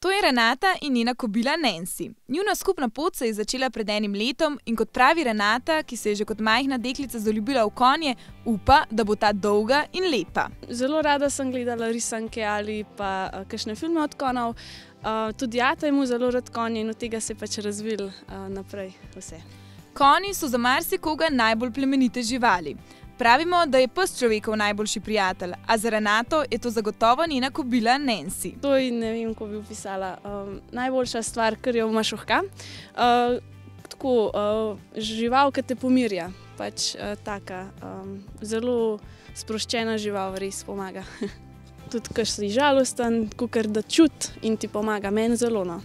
To je Renata in njena kobila Nancy. Njuna skupna pot se je začela pred enim letom in kot pravi Renata, ki se je že kot majhna deklica zaljubila v konje, upa, da bo ta dolga in lepa. Zelo rada sem gledala risanke ali pa kakšne filme od konjev. Tudi ata je mu zelo rad konje in od tega se je pač razvil naprej vse. Konji so za marsikoga najbolj plemenite živali. Pravimo, da je pes človekov najboljši prijatelj, a za Renato je to zagotovo njena kobila Nancy. To je, ne vem, ko bi opisala, najboljša stvar, kar jo imaš ohka. Tako, žival, ki te pomirja, pač taka, zelo sproščena žival, res pomaga. Tudi, ker si žalosten, kakor da čut in ti pomaga, meni zelo, no,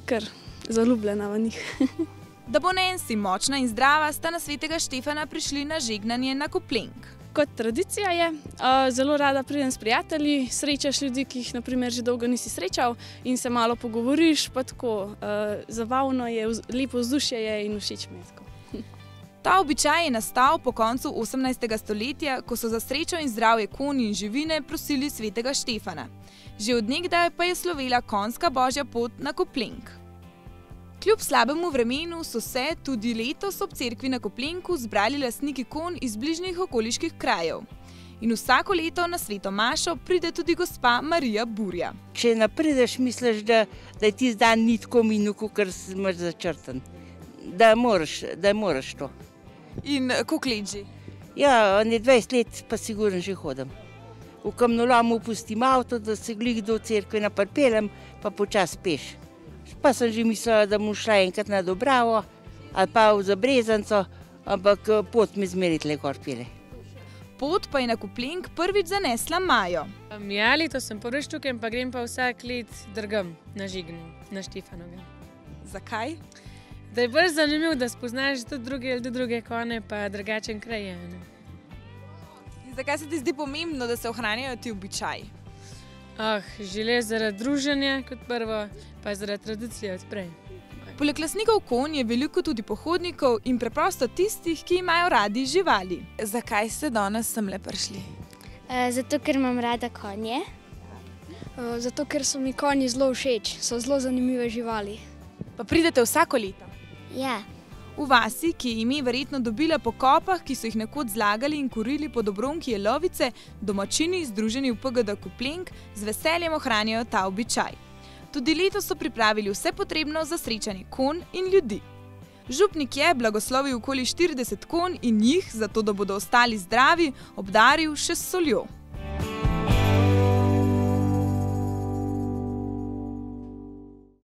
ker zaljubljena v njih. Da bo Nancy močna in zdrava, sta na svetega Štefana prišli na žegnanje na Koplenk. Kot tradicija je, zelo rada pridem s prijatelji, srečaš ljudi, ki jih na primer že dolgo nisi srečal in se malo pogovoriš, pa tako, zabavno je, lepo vzdušje je in všeč mi je tako. Ta običaj je nastal po koncu 18. stoletja, ko so za srečo in zdravje konj in živine prosili svetega Štefana. Že od nekdaj pa je slovela konjska božja pot na Koplenk. Kljub slabemu vremenu so se tudi letos ob cerkvi na Koplenku zbrali lastniki konj iz bližnjih okoliških krajev. In vsako leto na sveto mašo pride tudi gospa Marija Burja. Če napredeš, misliš, da je tisti dan ni tako minil, kot imaš začrtan. Da moraš to. In koliko let že? Ja, 20 let pa sigurno že hodim. V kamnolomu pustim avto, da se glih do cerkve naprpeljem, pa počas peš. Pa sem že mislila, da bom šla enkrat na Dobravo ali pa v Zabrezanco, ampak pot mi zmeri tle gor pele. Pot pa je na Koplenk prvič zanesla Majo. Ja, letos sem prvič tukaj, pa grem pa vsak let drugam na žign, na Štefanoga. Zakaj? Da je bolj zanimivo, da spoznaš tudi druge konje, pa drugačen kraj. Zakaj se ti zdi pomembno, da se ohranjajo ti običaji? Želje zaradi druženja kot prvo, pa zaradi tradicije odprej. Poleg lastnikov konj je veliko tudi pohodnikov in preprosto tistih, ki imajo radi živali. Zakaj ste danes semle prišli? Zato, ker imam rada konje. Zato, ker so mi konji zelo všeč, so zelo zanimive živali. Pa pridete vsako leto? Ja. V vasi, ki je ime verjetno dobila po kopah, ki so jih nekoč zlagali in kurili po obronki Jelovice, domačini, združeni v PGD Koplenk, z veseljem ohranjajo ta običaj. Tudi letos so pripravili vse potrebno za srečanje konj in ljudi. Župnik je blagoslovil okoli 40 konj in jih, zato da bodo ostali zdravi, obdaril še s soljo.